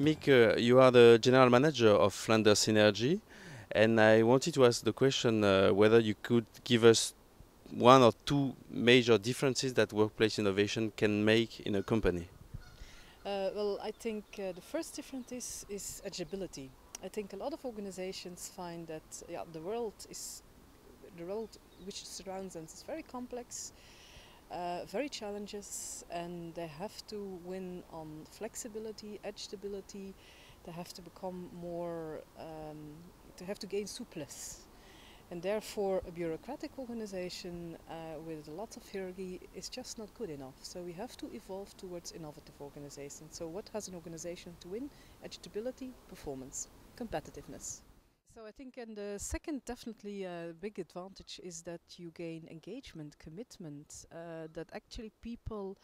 Mick, you are the general manager of Flanders Synergy, and I wanted to ask the question whether you could give us one or two major differences that workplace innovation can make in a company. Well, I think the first difference is agility. I think a lot of organizations find that the world which surrounds them is very complex, very challenges, and they have to win on flexibility, agility. They have to become more. They have to gain souplesse. And therefore, a bureaucratic organization with a lot of hierarchy is just not good enough. So we have to evolve towards innovative organizations. So what has an organization to win? Agility, performance, competitiveness. So I think, and the second definitely big advantage is that you gain engagement, commitment, that actually people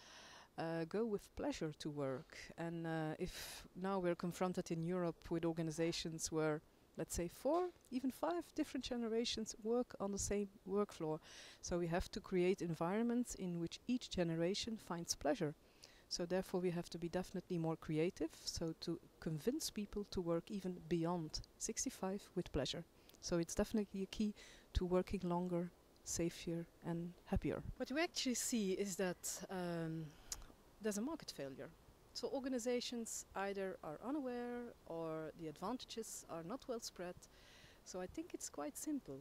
go with pleasure to work. And if now we're confronted in Europe with organizations where, let's say, 4, even 5 different generations work on the same work floor. So we have to create environments in which each generation finds pleasure. So therefore we have to be definitely more creative, so to convince people to work even beyond 65 with pleasure. So it's definitely a key to working longer, safer and happier. What we actually see is that there's a market failure. So organizations either are unaware or the advantages are not well spread. So I think it's quite simple.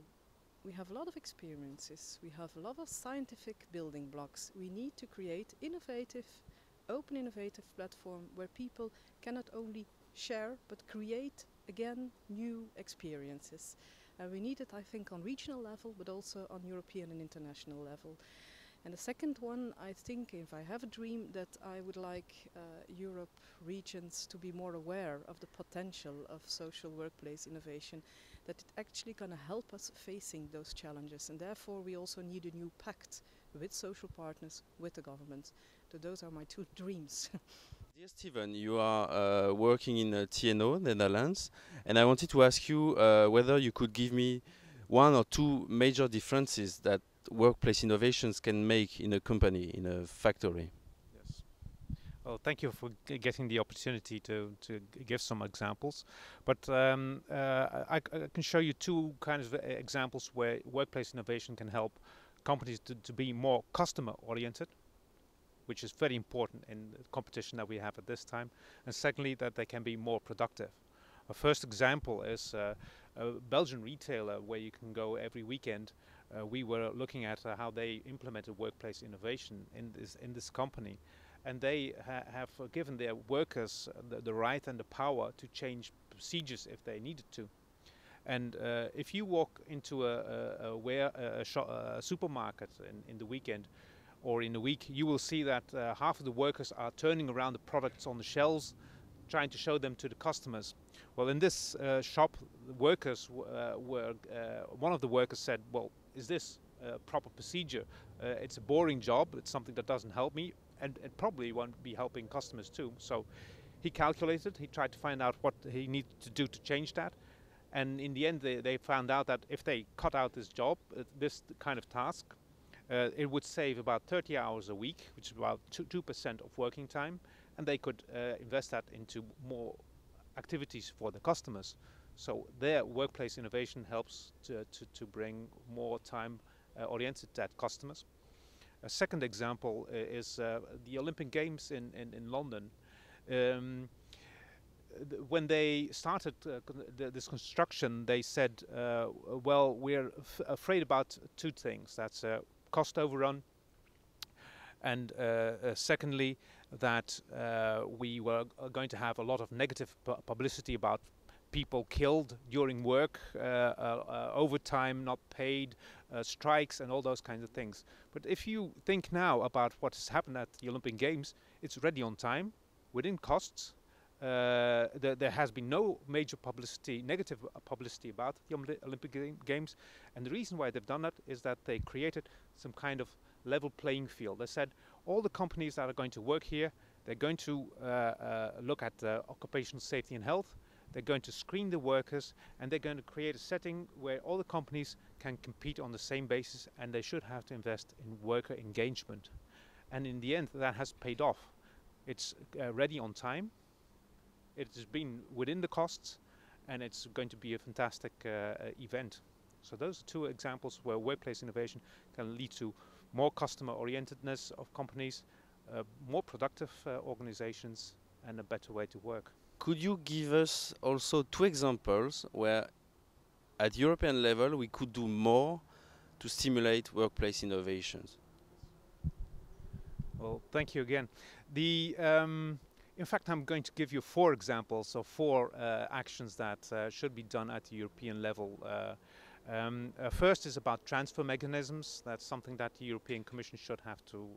We have a lot of experiences, we have a lot of scientific building blocks. We need to create open innovative platform where people can not only share but create again new experiences. We need it, I think, on regional level but also on European and international level. And the second one, I think, if I have a dream, that I would like Europe regions to be more aware of the potential of social workplace innovation, that it's actually going to help us facing those challenges. And therefore we also need a new pact with social partners, with the government. So those are my 2 dreams. Dear Steven, you are working in TNO, Netherlands, and I wanted to ask you whether you could give me one or two major differences that workplace innovations can make in a company, in a factory. Yes. Well, thank you for getting the opportunity to give some examples. But I can show you 2 kinds of examples where workplace innovation can help companies to be more customer oriented, which is very important in the competition that we have at this time. And secondly, that they can be more productive. A first example is a Belgian retailer where you can go every weekend. We were looking at how they implemented workplace innovation in this company, and they have given their workers the right and the power to change procedures if they needed to. And if you walk into a supermarket in the weekend or in a week, you will see that half of the workers are turning around the products on the shelves, trying to show them to the customers. Well, in this shop, the workers one of the workers said, well, is this a proper procedure? It's a boring job, it's something that doesn't help me, and it probably won't be helping customers too. So he calculated, he tried to find out what he needed to do to change that, and in the end they found out that if they cut out this job, this kind of task, it would save about 30 hours a week, which is about 2% of working time, and they could invest that into more activities for the customers. So their workplace innovation helps to bring more time oriented at customers. A second example is the Olympic Games in London. When they started this construction, they said, well, we're afraid about 2 things. That's cost overrun, and secondly, that we were going to have a lot of negative publicity about people killed during work, overtime not paid, strikes and all those kinds of things. But if you think now about what has happened at the Olympic Games, it's ready on time, within costs. There has been no major publicity, negative publicity about the Olympic Games, and the reason why they've done that is that they created some kind of level playing field. They said all the companies that are going to work here, they're going to look at occupational safety and health, they're going to screen the workers, and they're going to create a setting where all the companies can compete on the same basis, and they should have to invest in worker engagement. And in the end, that has paid off. It's ready on time. It has been within the costs, and it's going to be a fantastic event. So those are two examples where workplace innovation can lead to more customer orientedness of companies, more productive organizations, and a better way to work. Could you give us also two examples where at European level we could do more to stimulate workplace innovations? Well, thank you again. In fact, I'm going to give you 4 examples of 4 actions that should be done at the European level. First is about transfer mechanisms. That's something that the European Commission should have to,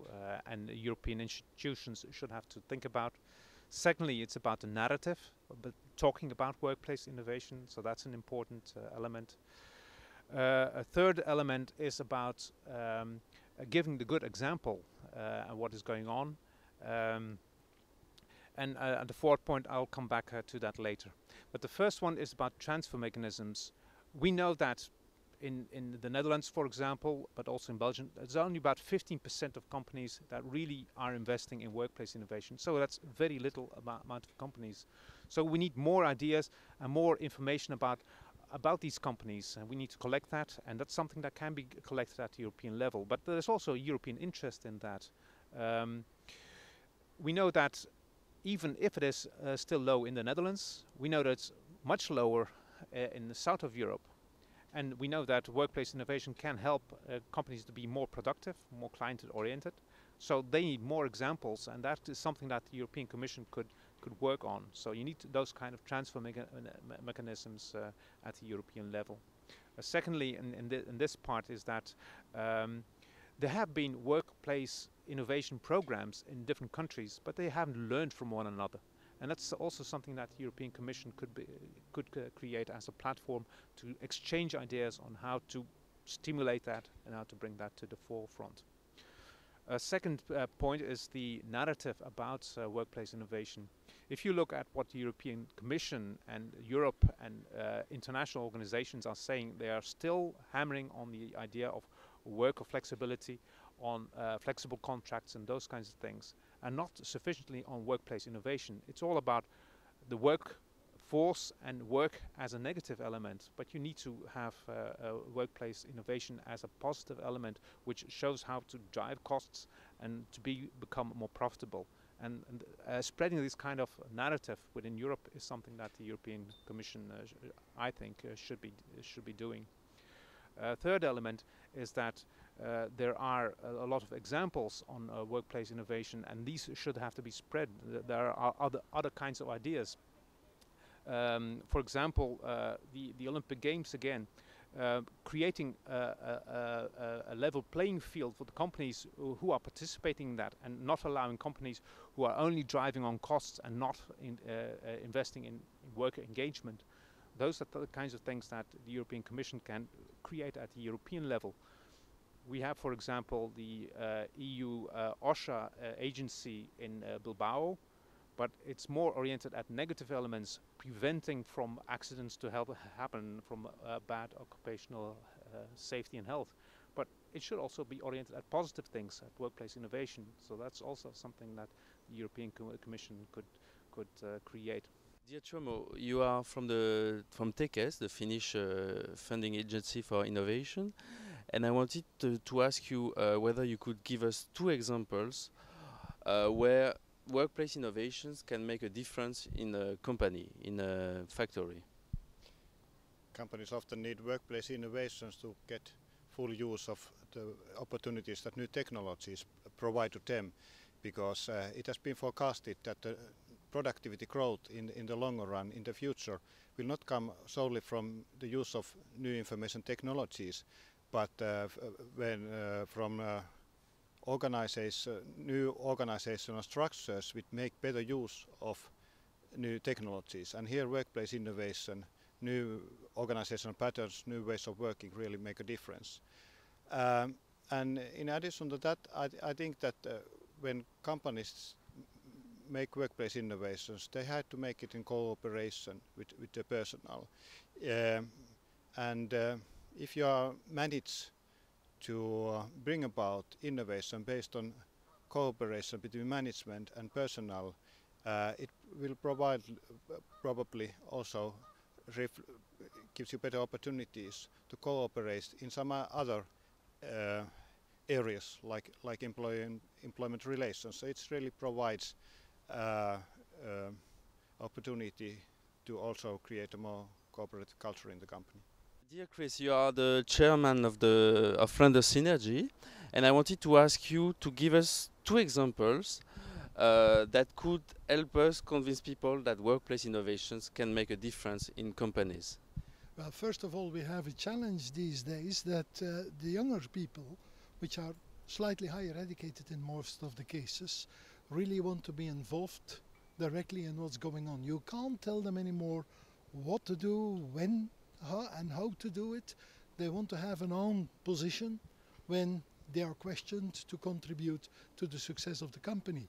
and the European institutions should have to think about. Secondly, it's about the narrative, but talking about workplace innovation, so that's an important element. A third element is about giving the good example and what is going on. And the fourth point, I'll come back to that later. But the first one is about transfer mechanisms. We know that in the Netherlands, for example, but also in Belgium, there's only about 15% of companies that really are investing in workplace innovation. So that's very little amount of companies. So we need more ideas and more information about these companies, and we need to collect that, and that's something that can be collected at the European level. But there's also a European interest in that. We know that even if it is still low in the Netherlands, we know that it's much lower in the south of Europe. And we know that workplace innovation can help companies to be more productive, more client-oriented. So they need more examples, and that is something that the European Commission could work on. So you need those kind of transfer mechanisms at the European level. Secondly, in this part is that there have been workplace innovation programs in different countries, but they haven't learned from one another. And that's also something that the European Commission could create as a platform to exchange ideas on how to stimulate that and how to bring that to the forefront. A second point is the narrative about workplace innovation. If you look at what the European Commission and Europe and international organizations are saying, they are still hammering on the idea of worker flexibility, on flexible contracts and those kinds of things, and not sufficiently on workplace innovation. It's all about the workforce and work as a negative element, but you need to have workplace innovation as a positive element, which shows how to drive costs and to become more profitable. And spreading this kind of narrative within Europe is something that the European Commission, I think, should be doing. Third element is that there are a lot of examples on workplace innovation, and these should have to be spread. There are other kinds of ideas. For example, the Olympic Games again, creating a level playing field for the companies who are participating in that, and not allowing companies who are only driving on costs and not investing in worker engagement. Those are the kinds of things that the European Commission can create at the European level. We have, for example, the EU OSHA agency in Bilbao, but it's more oriented at negative elements, preventing from accidents to happen, from bad occupational safety and health. But it should also be oriented at positive things, at workplace innovation. So that's also something that the European Commission could create. Dear Chomo, you are from Tekes, the Finnish funding agency for innovation, and I wanted to ask you whether you could give us 2 examples where workplace innovations can make a difference in a company, in a factory. Companies often need workplace innovations to get full use of the opportunities that new technologies provide to them, because it has been forecasted that the productivity growth in the longer run, in the future, will not come solely from the use of new information technologies, but from new organizational structures which make better use of new technologies. And here workplace innovation, new organizational patterns, new ways of working really make a difference. And in addition to that, I think that when companies make workplace innovations, they had to make it in cooperation with the personnel. If you manage to bring about innovation based on cooperation between management and personnel, it will provide probably also gives you better opportunities to cooperate in some other areas like employment relations. So it really provides opportunity to also create a more cooperative culture in the company. Dear Chris, you are the chairman of the Flanders Synergy, and I wanted to ask you to give us two examples that could help us convince people that workplace innovations can make a difference in companies. Well, first of all, we have a challenge these days that the younger people, which are slightly higher educated in most of the cases, really want to be involved directly in what's going on. You can't tell them anymore what to do, when, how to do it. They want to have an own position when they are questioned to contribute to the success of the company.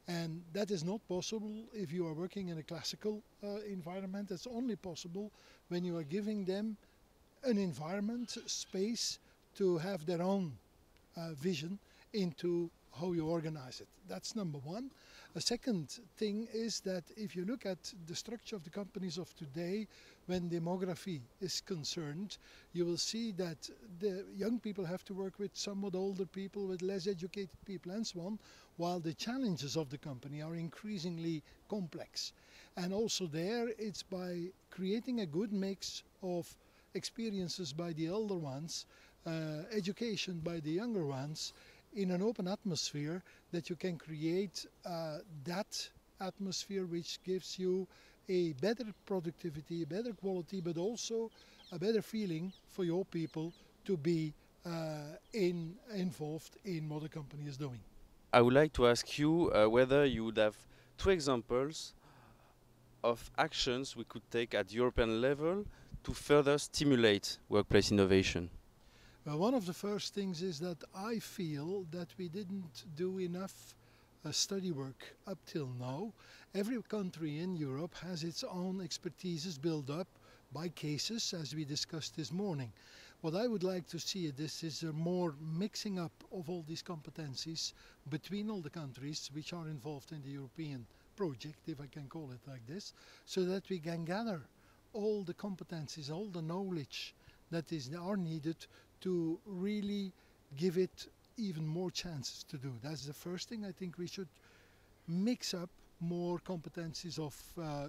And that is not possible if you are working in a classical environment. It's only possible when you are giving them an environment, space to have their own vision into how you organize it. That's number one. A second thing is that if you look at the structure of the companies of today, when demography is concerned, you will see that the young people have to work with somewhat older people, with less educated people and so on, while the challenges of the company are increasingly complex. And also there, it's by creating a good mix of experiences by the elder ones, education by the younger ones, in an open atmosphere, that you can create that atmosphere which gives you a better productivity, a better quality, but also a better feeling for your people to be involved in what the company is doing. I would like to ask you whether you would have two examples of actions we could take at European level to further stimulate workplace innovation. Well, one of the first things is that I feel that we didn't do enough study work up till now. Every country in Europe has its own expertises built up by cases, as we discussed this morning. What I would like to see is a more mixing up of all these competencies between all the countries which are involved in the European project, if I can call it like this, so that we can gather all the competencies, all the knowledge that are needed to really give it even more chances to do. That's the first thing. I think we should mix up more competencies of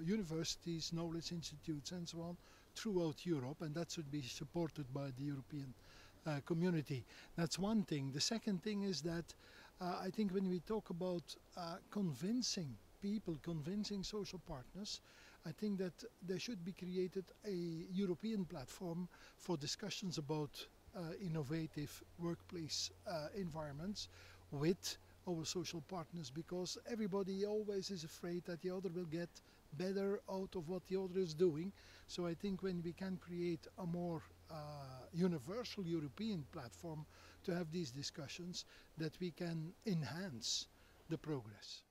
universities, knowledge institutes and so on throughout Europe, and that should be supported by the European community. That's one thing. The second thing is that I think when we talk about convincing people, convincing social partners, I think that there should be created a European platform for discussions about innovative workplace environments with our social partners, because everybody always is afraid that the other will get better out of what the other is doing. So I think when we can create a more universal European platform to have these discussions, that we can enhance the progress.